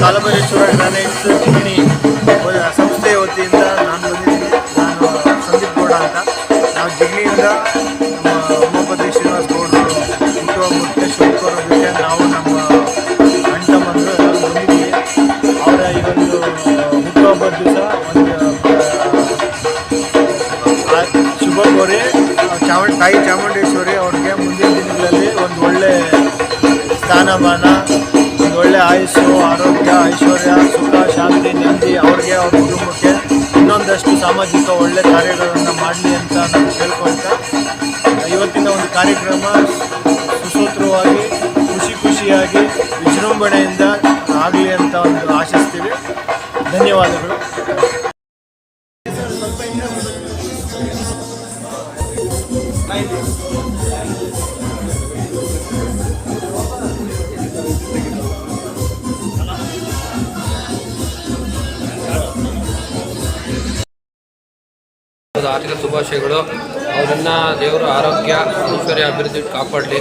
Kalabhaireshwara granites ಚಿಗಣಿ ಸಂಸ್ಥೆಯ ವತಿಯಿಂದ ನಾನು ಬಂದಿದ್ದೀನಿ. ನಾನು ಸಂದೀಪ್ ಗೌಡ ಅಂತ. ನಾವು ಜಿಗಣಿಯಿಂದ ನಮ್ಮ ಉಮಾಪತಿ ಶ್ರೀನಿವಾಸ್ ಗೌಡರು ಹುಟ್ಟುಹಬ್ಬಕ್ಕೆ ಶುಭಕೋರೋದಕ್ಕೆ ನಾವು ನಮ್ಮ ಅಣ್ಣ ತಮ್ಮಂದರು ಎಲ್ಲರೂ ಬಂದಿದ್ದೀವಿ. ಅವರ ಈ ಒಂದು ಹುಟ್ಟುಹಬ್ಬದ ದಿವಸ ಒಂದು ಶುಭ ಕೋರಿ ತಾಯಿ ಚಾಮುಂಡೇಶ್ವರಿ ಅವ್ರಿಗೆ ಮುಂದಿನ ದಿನಗಳಲ್ಲಿ ಒಂದು ಒಳ್ಳೆ ಸ್ಥಾನಮಾನ, ಒಳ್ಳೆ ಆಯುಸ್ಸು, ಆರೋಗ್ಯ, ಐಶ್ವರ್ಯ, ಸುಖ, ಶಾಂತಿ, ನೆಮ್ಮದಿ ಅವ್ರಿಗೆ, ಅವ್ರ ಕುಟುಂಬಕ್ಕೆ ಇನ್ನೊಂದಷ್ಟು ಸಾಮಾಜಿಕ ಒಳ್ಳೆ ಕಾರ್ಯಗಳನ್ನು ಮಾಡಲಿ ಅಂತ ನಾವು ಕೇಳ್ಕೊಳ್ತಾ ಇವತ್ತಿನ ಒಂದು ಕಾರ್ಯಕ್ರಮ ಸುಸೂತ್ರವಾಗಿ ಖುಷಿಯಾಗಿ ವಿಜೃಂಭಣೆಯಿಂದ ಆಗಲಿ ಅಂತ ಒಂದು ಆಶಿಸ್ತೀವಿ. ಧನ್ಯವಾದಗಳು. ಆರ್ಥಿಕ ಶುಭಾಶಯಗಳು. ಅವರನ್ನು ದೇವರು ಆರೋಗ್ಯ ಐಶ್ವರ್ಯ ಅಭಿವೃದ್ಧಿ ಕಾಪಾಡಲಿ.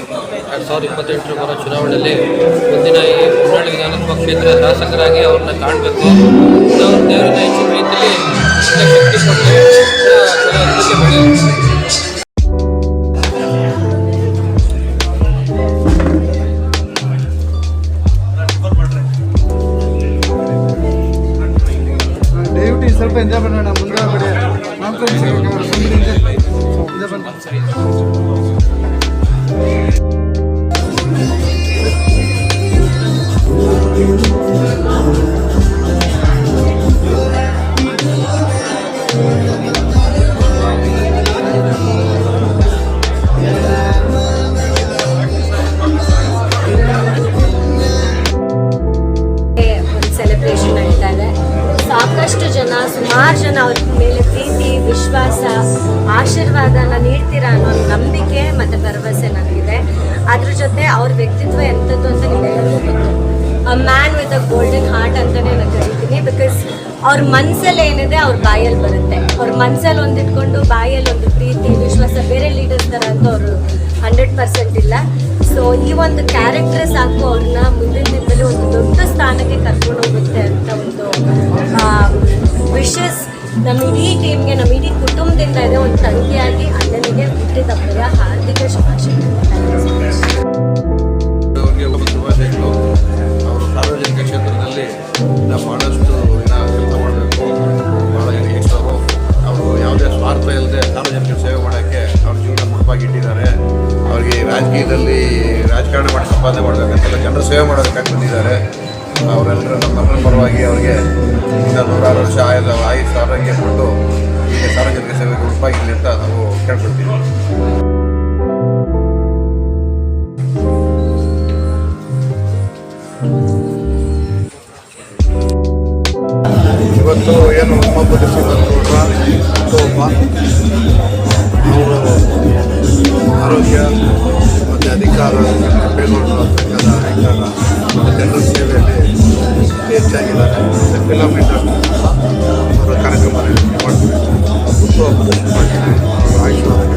2028 ಬರೋ ಚುನಾವಣೆಯಲ್ಲಿ ಮುಂದಿನ ಈ ಹೊನ್ನಾಳಿ ವಿಧಾನಸಭಾ ಕ್ಷೇತ್ರದ ಶಾಸಕರಾಗಿ ಅವ್ರನ್ನ ಕಾಣಬೇಕು. ದೇವರನ್ನ ಹೆಚ್ಚಿನ ರೀತಿಯಲ್ಲಿ ಶಕ್ತಿ ಕೊಟ್ಟು ಸ್ವಲ್ಪ ಎಂಜಾಯ್ ಮಾಡೋಣ. ಮುಂದೆ ಬಡಿ ಸೆಲೆಬ್ರೇಷನ್ ನಡೀತಾ ಇದೆ. ಸಾಕಷ್ಟು ಜನ, ಸುಮಾರು ಜನ ಅವ್ರ ಮೇಲೆ ಪ್ರೀತಿ, ವಿಶ್ವಾಸ, ಆಶೀರ್ವಾದನ ನೀಡ್ತೀರಾ ಅನ್ನೋ ನಂಬಿಕೆ ಮತ್ತು ಭರವಸೆ ನನಗಿದೆ. ಅದ್ರ ಜೊತೆ ಅವ್ರ ವ್ಯಕ್ತಿತ್ವ ಎಂಥದ್ದು ಅಂತ ನಿಮ್ಮೆಲ್ಲರಿಗೂ ಗೊತ್ತು. A man with a golden heart ಅಂತಲೇ ನಾನು ಕರಿತೀನಿ. ಬಿಕಾಸ್ ಅವ್ರ ಮನಸ್ಸಲ್ಲಿ ಏನಿದೆ ಅವ್ರ ಬಾಯಲ್ಲಿ ಬರುತ್ತೆ. ಅವ್ರ ಮನಸ್ಸಲ್ಲಿ ಒಂದಿಟ್ಕೊಂಡು ಬಾಯಲ್ಲಿ ಒಂದು ಪ್ರೀತಿ, ವಿಶ್ವಾಸ, ಬೇರೆ ಲೀಡರ್ಸ್ ಥರ ಅಂತ ಅವರು 100% ಇಲ್ಲ. ಸೊ ಈ ಒಂದು ಕ್ಯಾರೆಕ್ಟರ್ ಸಾಕು ಅವ್ರನ್ನ ಮುಂದಿನ ದಿನದಲ್ಲಿ ಒಂದು ದೊಡ್ಡ ಸ್ಥಾನಕ್ಕೆ ಕರ್ಕೊಂಡು ಹೋಗುತ್ತೆ ಅಂತ ಒಂದು ವಿಶಸ್ ನಮ್ಮ ಇಡೀ ಟೀಮ್ಗೆ, ನಮ್ಮ ಇಡೀ ಕುಟುಂಬದಿಂದ ಇದೆ. ಒಂದು ತಂಗಿಯಾಗಿ ಅಣ್ಣನಿಗೆ ಹುಟ್ಟಿದ ಹಬ್ಬದ ಹಾರ್ದಿಕ ಶುಭಾಶಯಗಳು. ಶುಭಾಶಯಗಳು. ಅವರು ಸಾರ್ವಜನಿಕ ಕ್ಷೇತ್ರದಲ್ಲಿ ಭಾಳಷ್ಟು ಕೆಲಸ ಮಾಡಬೇಕು, ಭಾಳ ಯಂಗ್ಸ್ಟರು ಅವರು ಯಾವುದೇ ಸ್ವಾರ್ಥ ಇಲ್ಲದೆ ಸಾರ್ವಜನಿಕ ಸೇವೆ ಮಾಡೋಕ್ಕೆ ಅವ್ರ ಜೀವನ ಮುಡುಪಾಗಿಟ್ಟಿದ್ದಾರೆ. ಅವರಿಗೆ ರಾಜಕೀಯದಲ್ಲಿ ರಾಜಕಾರಣ ಮಾಡಿ ಸಂಪಾದನೆ ಮಾಡಬೇಕಂತೆಲ್ಲ ಜನರ ಸೇವೆ ಮಾಡೋದಕ್ಕಾಗಿ ಬಂದಿದ್ದಾರೆ. ಅವರೆಲ್ಲರೂ ನಮ್ಮ ಪರವಾಗಿ ಅವರಿಗೆ ಇನ್ನು 100 ವರ್ಷ ಆಯುಷ್ಯ ಆರೋಗ್ಯ ಕೊಟ್ಟು ಈಗ ಸಾರ್ವಜನಿಕ ಸೇವೆಗೆ ಮುಡುಪಾಗಿರಲಿ ಅಂತ ನಾವು ಕೇಳ್ಕೊಳ್ತೀವಿ. ಇವತ್ತು ಏನು ಉಮಾಪತಿ ಶ್ರೀನಿವಾಸ್ ಹುಟ್ಟುಹಬ್ಬ, ಅವರು ಆರೋಗ್ಯ ಮತ್ತು ಅಧಿಕಾರ ಬೇಲೂರು ಸಂಘದ ಅಧಿಕಾರ ಮತ್ತು ಜನರ ಸೇವೆಯಲ್ಲಿ ಹೆಚ್ಚಾಗಿದ್ದಾರೆ. ಫಿಲಮ್ ಇಂಡಸ್ಟ್ರಿ ಅವರ ಕಾರ್ಯಕ್ರಮ ಮಾಡ್ತೀವಿ. ಹುಟ್ಟುಹಬ್ಬದ ಶುಭಾಶಯ. ಅವರ ಆಶೀರ್ವಾದ